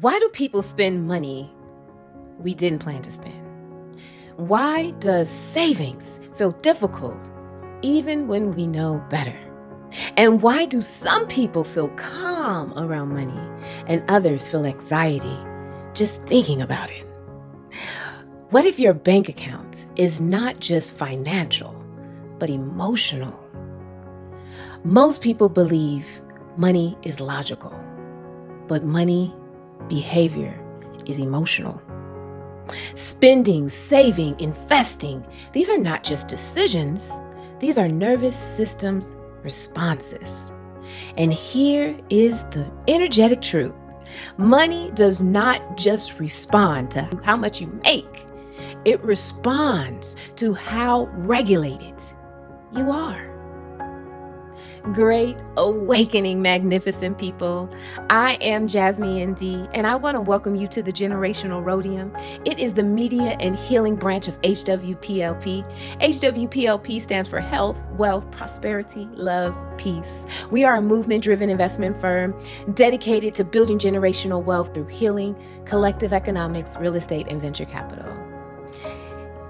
Why do people spend money we didn't plan to spend? Why does savings feel difficult even when we know better? And why do some people feel calm around money and others feel anxiety just thinking about it? What if your bank account is not just financial, but emotional? Most people believe money is logical, but money behavior is emotional. Spending, saving, investing, these are not just decisions, these are nervous systems responses. And here is the energetic truth. Money does not just respond to how much you make. It responds to how regulated you are. Great awakening, magnificent people. I am Jazmian D, and I want to welcome you to the Generational Rhodium. It is the media and healing branch of HWPLP. HWPLP stands for Health, Wealth, Prosperity, Love, Peace. We are a movement-driven investment firm dedicated to building generational wealth through healing, collective economics, real estate, and venture capital.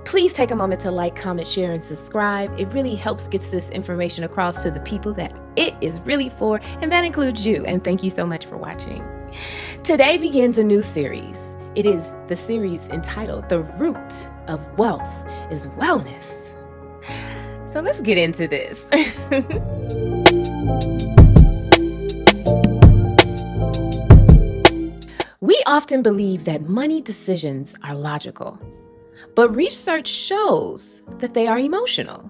Please take a moment to like, comment, share, and subscribe. It really helps get this information across to the people that it is really for, and that includes you. And thank you so much for watching. Today begins a new series. It is the series entitled The Root of Wealth is Wellness. So let's get into this. We often believe that money decisions are logical, but research shows that they are emotional.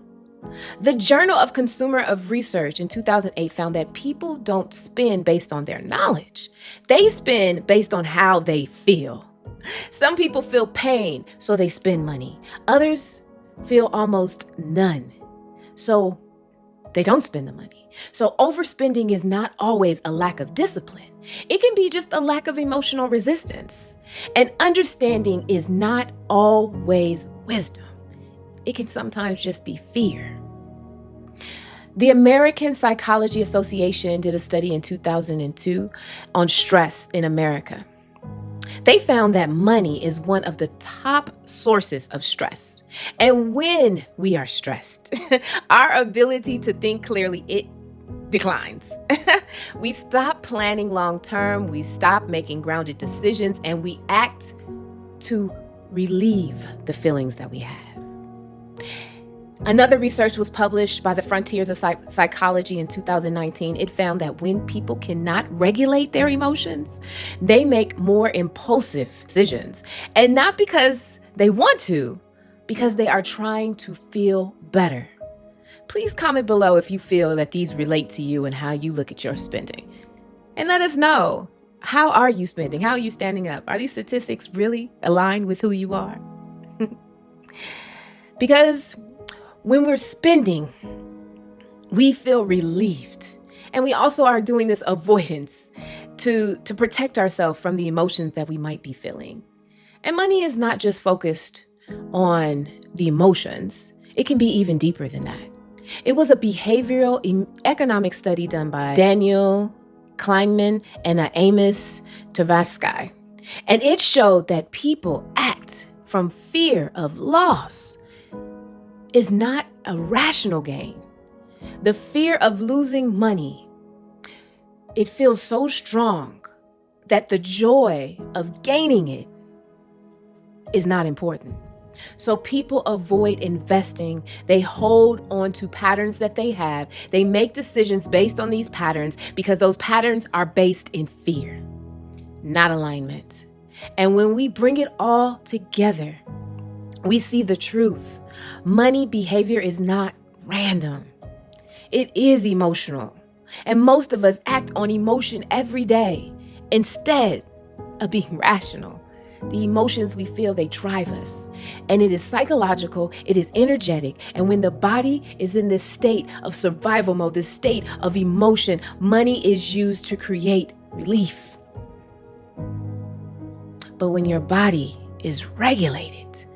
The Journal of Consumer of Research in 2008 found that people don't spend based on their knowledge. They spend based on how they feel. Some people feel pain, so they spend money. Others feel almost none, so they don't spend the money. So overspending is not always a lack of discipline. It can be just a lack of emotional resistance. And understanding is not always wisdom. It can sometimes just be fear. The American Psychology Association did a study in 2002 on stress in America. They found that money is one of the top sources of stress. And when we are stressed, our ability to think clearly, it declines. We stop planning long term, we stop making grounded decisions, and we act to relieve the feelings that we have. Another research was published by the Frontiers of Psychology in 2019. It found that when people cannot regulate their emotions, they make more impulsive decisions. And not because they want to, because they are trying to feel better. Please comment below if you feel that these relate to you and how you look at your spending. And let us know, how are you spending? How are you standing up? Are these statistics really aligned with who you are? Because when we're spending, we feel relieved. And we also are doing this avoidance to protect ourselves from the emotions that we might be feeling. And money is not just focused on the emotions. It can be even deeper than that. It was a behavioral economic study done by Daniel Kleinman and Amos Tversky. And it showed that people act from fear of loss is not a rational gain. The fear of losing money, it feels so strong that the joy of gaining it is not important. So people avoid investing. They hold on to patterns that they have. They make decisions based on these patterns because those patterns are based in fear, not alignment. And when we bring it all together, we see the truth. Money behavior is not random. It is emotional. And most of us act on emotion every day instead of being rational. The emotions we feel, they drive us. And it is psychological, it is energetic. And when the body is in this state of survival mode, this state of emotion, money is used to create relief. But when your body is regulated,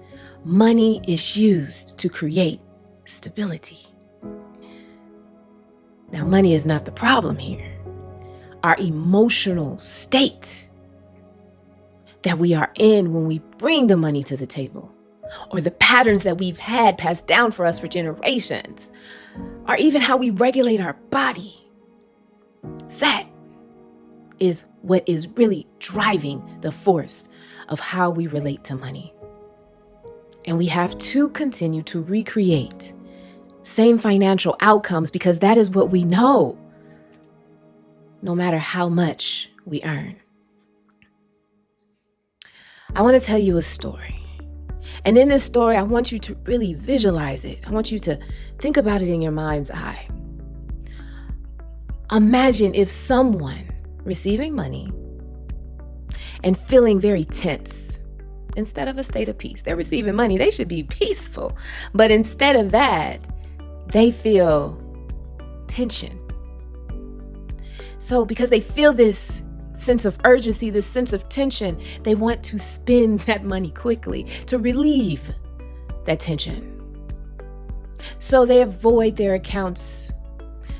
money is used to create stability. Now, money is not the problem here. Our emotional state that we are in when we bring the money to the table, or the patterns that we've had passed down for us for generations, or even how we regulate our body. That is what is really driving the force of how we relate to money. And we have to continue to recreate same financial outcomes because that is what we know, no matter how much we earn. I want to tell you a story. And in this story, I want you to really visualize it. I want you to think about it in your mind's eye. Imagine if someone receiving money and feeling very tense instead of a state of peace. They're receiving money. They should be peaceful. But instead of that, they feel tension. So because they feel this sense of urgency, this sense of tension, they want to spend that money quickly to relieve that tension. So they avoid their accounts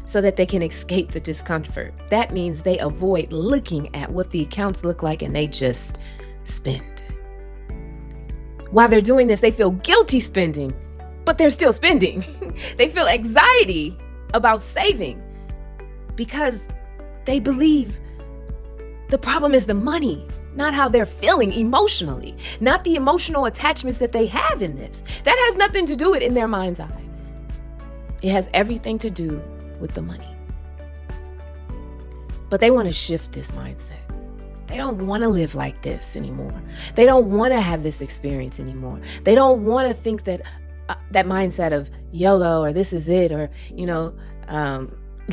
so that they can escape the discomfort. That means they avoid looking at what the accounts look like and they just spend. While they're doing this, they feel guilty spending, but they're still spending. They feel anxiety about saving because they believe the problem is the money, not how they're feeling emotionally, not the emotional attachments that they have in this. That has nothing to do with it in their mind's eye. It has everything to do with the money. But they want to shift this mindset. They don't want to live like this anymore. They don't want to have this experience anymore. They don't want to think that that mindset of YOLO or this is it or,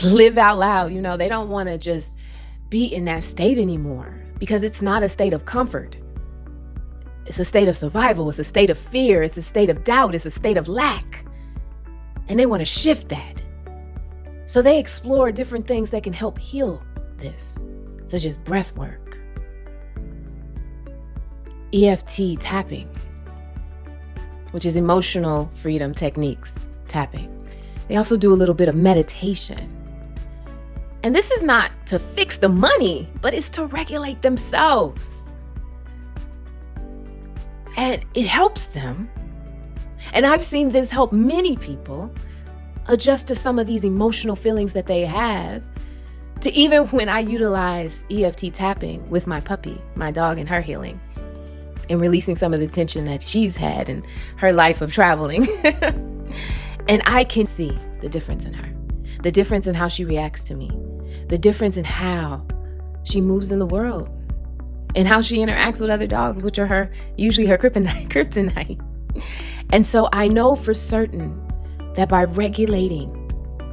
live out loud. They don't want to just be in that state anymore because it's not a state of comfort. It's a state of survival. It's a state of fear. It's a state of doubt. It's a state of lack. And they want to shift that. So they explore different things that can help heal this, such as breath work, EFT tapping, which is emotional freedom techniques tapping. They also do a little bit of meditation. And this is not to fix the money, but it's to regulate themselves. And it helps them. And I've seen this help many people adjust to some of these emotional feelings that they have, to even when I utilize EFT tapping with my puppy, my dog, and her healing and releasing some of the tension that she's had in her life of traveling. And I can see the difference in her, the difference in how she reacts to me, the difference in how she moves in the world and how she interacts with other dogs, which are usually her kryptonite. And so I know for certain that by regulating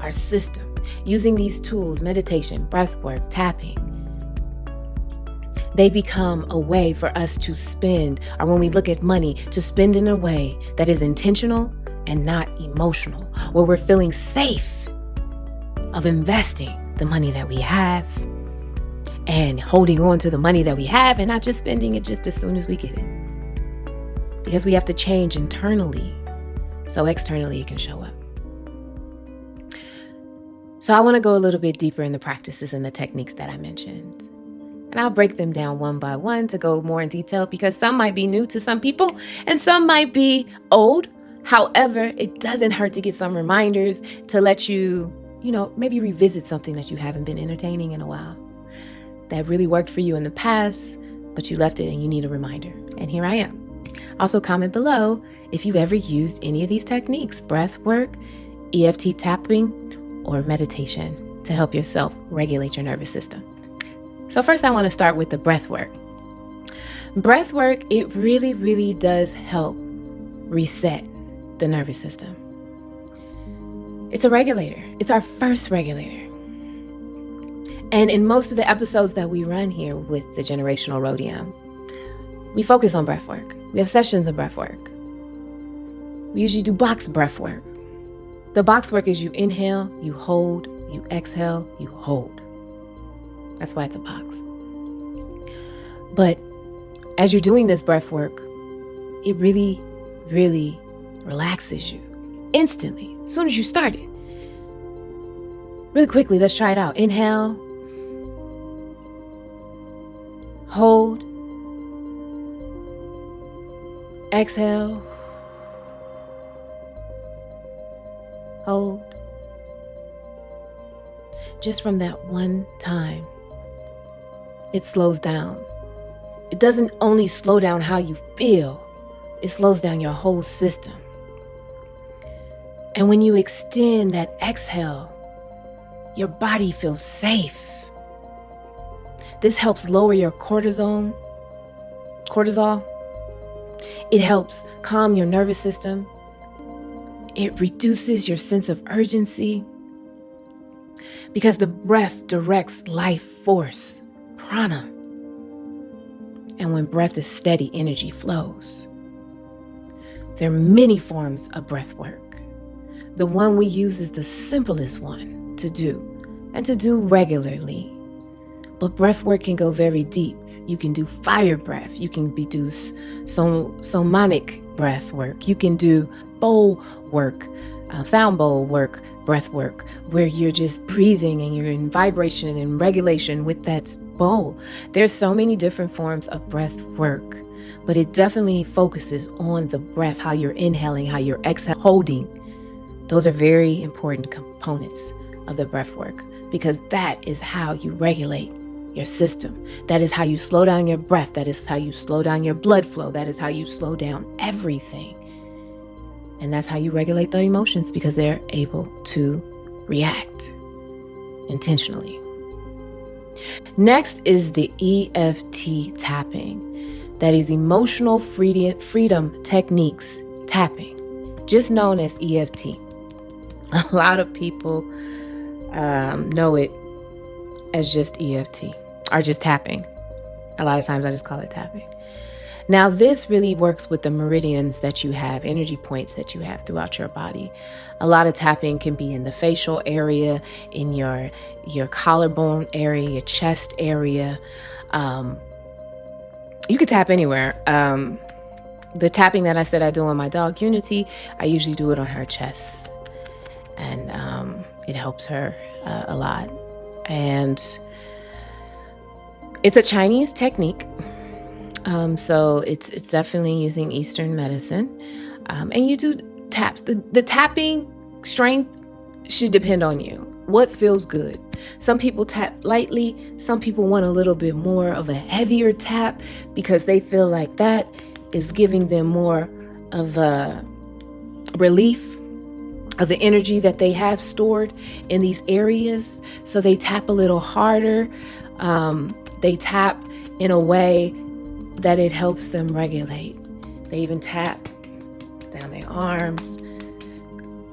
our system, using these tools, meditation, breath work, tapping, they become a way for us to spend, or when we look at money, to spend in a way that is intentional and not emotional, where we're feeling safe of investing the money that we have and holding on to the money that we have and not just spending it just as soon as we get it. Because we have to change internally so externally it can show up. So I want to go a little bit deeper in the practices and the techniques that I mentioned. And I'll break them down one by one to go more in detail because some might be new to some people and some might be old. However, it doesn't hurt to get some reminders to let you, maybe revisit something that you haven't been entertaining in a while that really worked for you in the past, but you left it and you need a reminder. And here I am. Also comment below if you've ever used any of these techniques, breath work, EFT tapping, or meditation to help yourself regulate your nervous system. So first I want to start with the breath work. Breath work, it really, really does help reset the nervous system. It's a regulator. It's our first regulator. And in most of the episodes that we run here with the Generational Rhodium, we focus on breath work. We have sessions of breath work. We usually do box breath work. The box work is you inhale, you hold, you exhale, you hold. That's why it's a box. But as you're doing this breath work, it really, really relaxes you instantly, as soon as you start it. Really quickly, let's try it out. Inhale, hold, exhale, hold. Just from that one time, it slows down. It doesn't only slow down how you feel, it slows down your whole system. And when you extend that exhale, your body feels safe. This helps lower your cortisol. It helps calm your nervous system. It reduces your sense of urgency because the breath directs life force, prana. And when breath is steady, energy flows. There are many forms of breath work. The one we use is the simplest one to do, and to do regularly. But breath work can go very deep. You can do fire breath. You can do sonic breath work. You can do bowl work, sound bowl work, breath work, where you're just breathing and you're in vibration and regulation with that bowl. There's so many different forms of breath work, but it definitely focuses on the breath, how you're inhaling, how you're exhaling, holding. Those are very important components of the breath work, because that is how you regulate your system. That is how you slow down your breath. That is how you slow down your blood flow. That is how you slow down everything. And that's how you regulate the emotions, because they're able to react intentionally. Next is the EFT tapping. That is emotional freedom techniques tapping, just known as EFT. A lot of people know it as just EFT or just tapping. A lot of times I just call it tapping. Now, this really works with the meridians that you have, energy points that you have throughout your body. A lot of tapping can be in the facial area, in your collarbone area, your chest area. You could tap anywhere. The tapping that I said I do on my dog Unity, I usually do it on her chest. And it helps her a lot. And it's a Chinese technique. So it's definitely using Eastern medicine. And you do taps. The tapping strength should depend on you. What feels good? Some people tap lightly. Some people want a little bit more of a heavier tap because they feel like that is giving them more of a relief of the energy that they have stored in these areas. So they tap a little harder. They tap in a way that it helps them regulate. They even tap down their arms.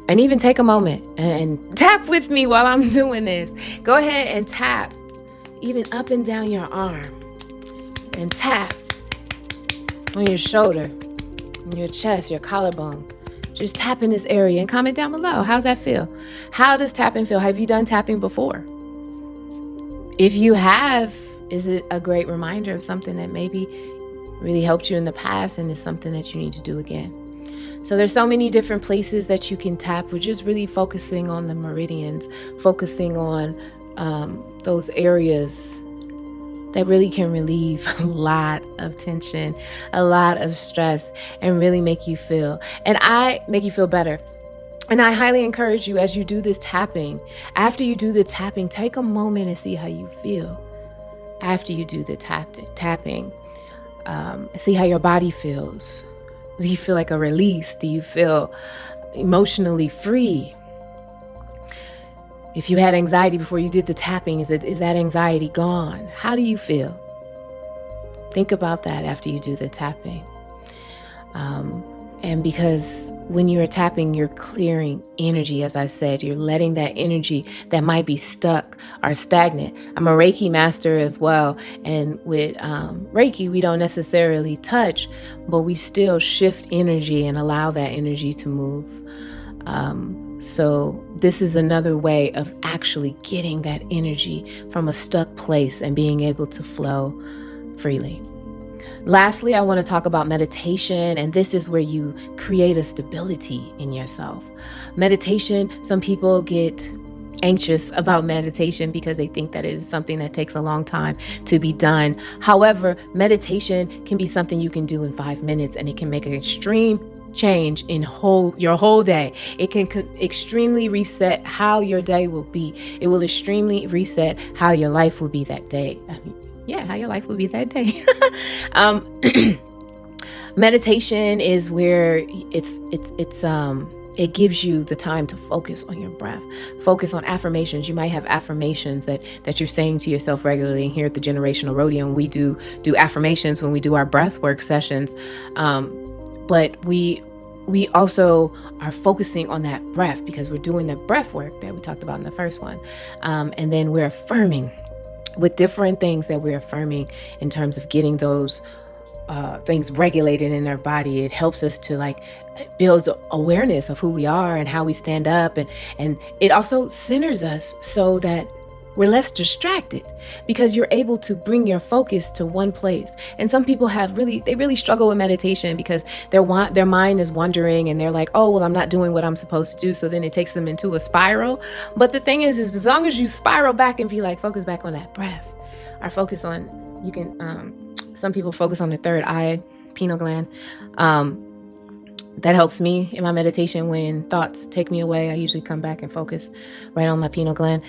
And even take a moment and tap with me while I'm doing this. Go ahead and tap even up and down your arm. And tap on your shoulder, on your chest, your collarbone. Just tap in this area and comment down below. How's that feel? How does tapping feel? Have you done tapping before? If you have, is it a great reminder of something that maybe really helped you in the past and is something that you need to do again? So there's so many different places that you can tap. We're just really focusing on the meridians, focusing on those areas that really can relieve a lot of tension, a lot of stress, and really make you feel better. And I highly encourage you, as you do this tapping, after you do the tapping, take a moment and see how you feel. After you do the tapping, see how your body feels. Do you feel like a release? Do you feel emotionally free? If you had anxiety before you did the tapping, is that anxiety gone? How do you feel? Think about that after you do the tapping. And because when you're tapping, you're clearing energy. As I said, you're letting that energy that might be stuck or stagnant. I'm a Reiki master as well. And with Reiki, we don't necessarily touch, but we still shift energy and allow that energy to move. So this is another way of actually getting that energy from a stuck place and being able to flow freely. Lastly, I want to talk about meditation, and this is where you create a stability in yourself. Meditation, some people get anxious about meditation because they think that it is something that takes a long time to be done. However, meditation can be something you can do in 5 minutes, and it can make an extreme change in your whole day. It can extremely reset how your day will be. It will extremely reset how your life will be that day. How your life will be that day. Meditation is where it gives you the time to focus on your breath, focus on affirmations. You might have affirmations that you're saying to yourself regularly. And here at the Generational Rhodium, we do affirmations when we do our breath work sessions. But we also are focusing on that breath because we're doing the breath work that we talked about in the first one. And then we're affirming with different things that we're affirming in terms of getting those things regulated in our body. It helps us to builds awareness of who we are and how we stand up. And it also centers us so that we're less distracted because you're able to bring your focus to one place. And some people really struggle with meditation because their mind is wandering and they're like, oh, well, I'm not doing what I'm supposed to do. So then it takes them into a spiral. But the thing is as long as you spiral back and be focus back on that breath, or focus on, you can, some people focus on the third eye, pineal gland. That helps me in my meditation when thoughts take me away. I usually come back and focus right on my pineal gland.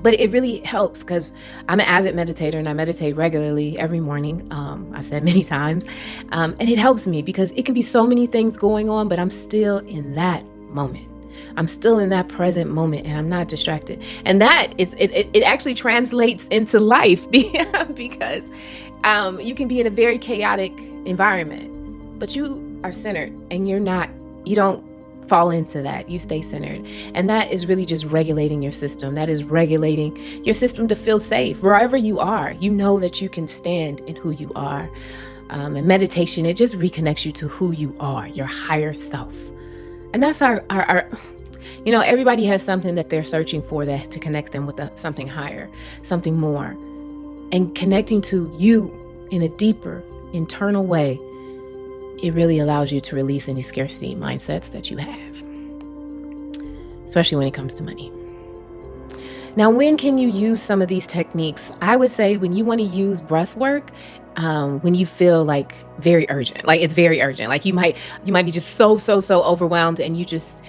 But it really helps because I'm an avid meditator and I meditate regularly every morning. I've said many times. And it helps me because it can be so many things going on, but I'm still in that moment. I'm still in that present moment and I'm not distracted. And that it actually translates into life because you can be in a very chaotic environment, but you are centered and you don't fall into that. You stay centered. And that is really just regulating your system. That is regulating your system to feel safe. Wherever you are, you know that you can stand in who you are. And meditation, it just reconnects you to who you are, your higher self. And that's our everybody has something that they're searching for that to connect them with something higher, something more. And connecting to you in a deeper internal way, it really allows you to release any scarcity mindsets that you have, especially when it comes to money. Now, when can you use some of these techniques? I would say when you want to use breath work, when you feel very urgent, it's very urgent. You might be just so overwhelmed and you just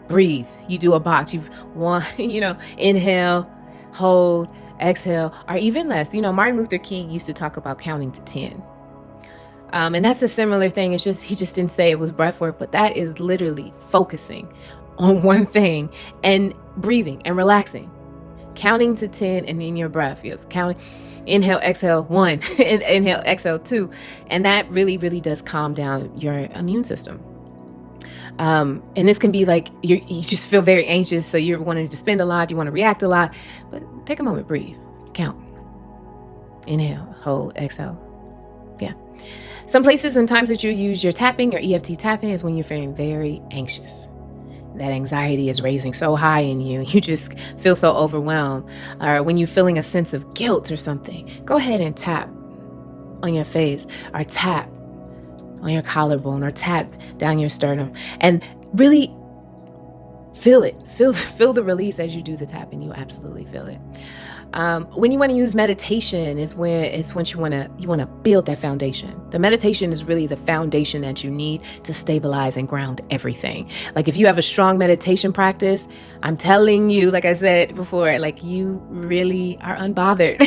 breathe. You do a box. You want, inhale, hold, exhale, or even less. Martin Luther King used to talk about counting to 10. And that's a similar thing. It's just, he just didn't say it was breath work, but that is literally focusing on one thing and breathing and relaxing, counting to 10 and in your breath. Yes. Counting, inhale, exhale 1, inhale, exhale 2. And that really, really does calm down your immune system. And this can be you just feel very anxious. So you're wanting to spend a lot, you want to react a lot, but take a moment, breathe, count, inhale, hold, exhale. Yeah. Some places and times that you use your tapping, your EFT tapping, is when you're feeling very anxious. That anxiety is raising so high in you. You just feel so overwhelmed. Or when you're feeling a sense of guilt or something, go ahead and tap on your face or tap on your collarbone or tap down your sternum and really feel it. Feel the release as you do the tapping. You absolutely feel it. When you want to use meditation is when you want to build that foundation. The meditation is really the foundation that you need to stabilize and ground everything. If you have a strong meditation practice, I'm telling you, like I said before, you really are unbothered.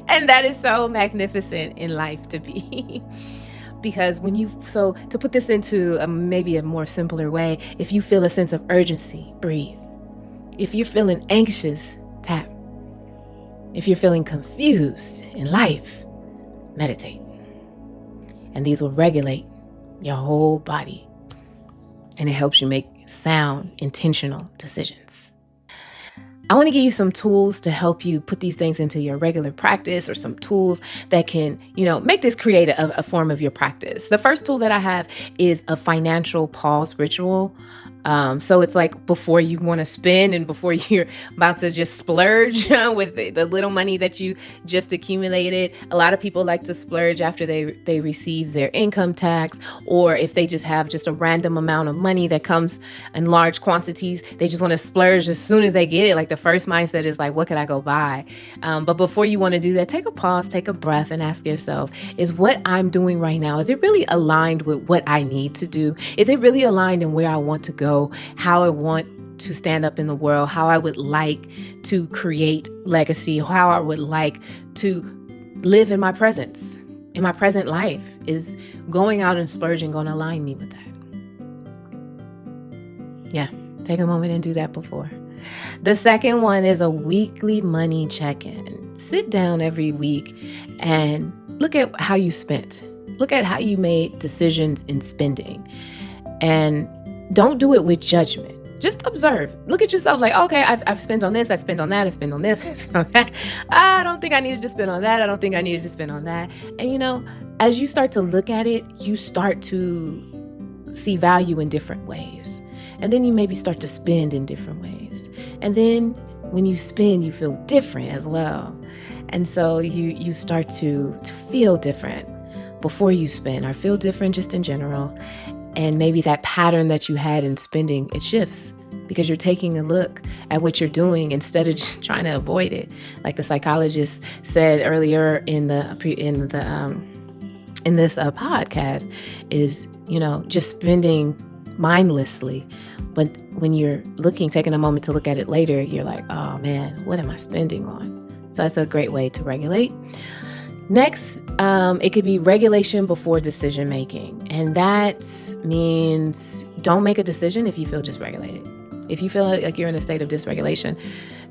And that is so magnificent in life to be. Because to put this into maybe a more simpler way, if you feel a sense of urgency, breathe. If you're feeling anxious, tap. If you're feeling confused in life, meditate. And these will regulate your whole body. And it helps you make sound, intentional decisions. I want to give you some tools to help you put these things into your regular practice, or some tools that can, make this create a form of your practice. The first tool that I have is a financial pause ritual. So it's like before you want to spend and before you're about to just splurge with the little money that you just accumulated. A lot of people like to splurge after they receive their income tax, or if they just have just a random amount of money that comes in large quantities, they just want to splurge as soon as they get it. Like the first mindset is like, what can I go buy? But before you want to do that, take a pause, take a breath, and ask yourself, is what I'm doing right now, is it really aligned with what I need to do? Is it really aligned in where I want to go, how I want to stand up in the world, how I would like to create legacy, how I would like to live in my presence, in my present life? Is going out and splurging going to align me with that? Yeah, take a moment and do that before. The second one is a weekly money check-in. Sit down every week and look at how you spent. Look at how you made decisions in spending. And don't do it with judgment. Just observe. Look at yourself like, okay, I've spent on this, I spent on that, I spent on this, I spent on that. I don't think I needed to spend on that. I don't think I needed to spend on that. And as you start to look at it, you start to see value in different ways. And then you maybe start to spend in different ways. And then when you spend, you feel different as well. And so you start to feel different before you spend, or feel different just in general. And maybe that pattern that you had in spending, it shifts because you're taking a look at what you're doing instead of just trying to avoid it. Like the psychologist said earlier in this podcast, is just spending mindlessly. But when you're taking a moment to look at it later, you're like, oh man, what am I spending on? So that's a great way to regulate. Next, it could be regulation before decision making. And that means don't make a decision if you feel dysregulated. If you feel like you're in a state of dysregulation,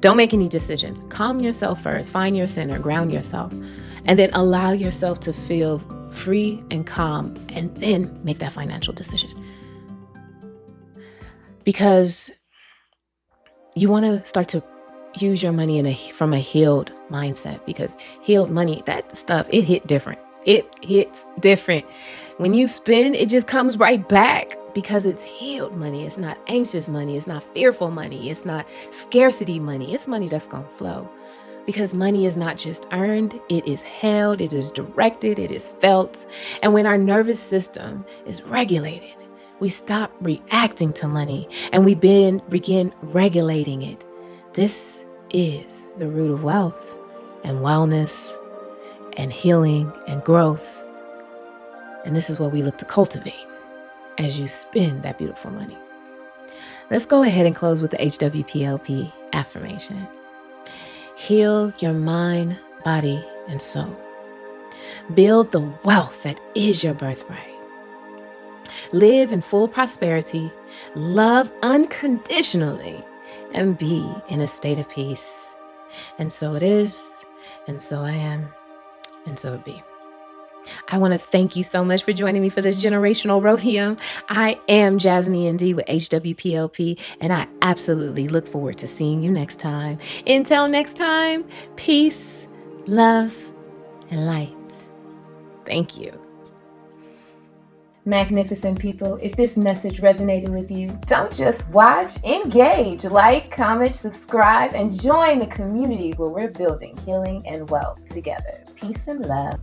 don't make any decisions. Calm yourself first, find your center, ground yourself, and then allow yourself to feel free and calm, and then make that financial decision. Because you want to start to use your money from a healed mindset, because healed money, that stuff, it hit different. It hits different. When you spend, it just comes right back because it's healed money. It's not anxious money. It's not fearful money. It's not scarcity money. It's money that's going to flow, because money is not just earned. It is held. It is directed. It is felt. And when our nervous system is regulated, we stop reacting to money and we begin regulating it. This is the root of wealth and wellness and healing and growth. And this is what we look to cultivate as you spend that beautiful money. Let's go ahead and close with the HWPLP affirmation. Heal your mind, body, and soul. Build the wealth that is your birthright. Live in full prosperity, love unconditionally, and be in a state of peace. And so it is, and so I am, and so it be. I want to thank you so much for joining me for this Generational Rhodium. I am Jazmian D with HWPLP, and I absolutely look forward to seeing you next time. Until next time, peace, love, and light. Thank you. Magnificent people, if this message resonated with you, don't just watch, engage, like, comment, subscribe, and join the community where we're building healing and wealth together. Peace and love.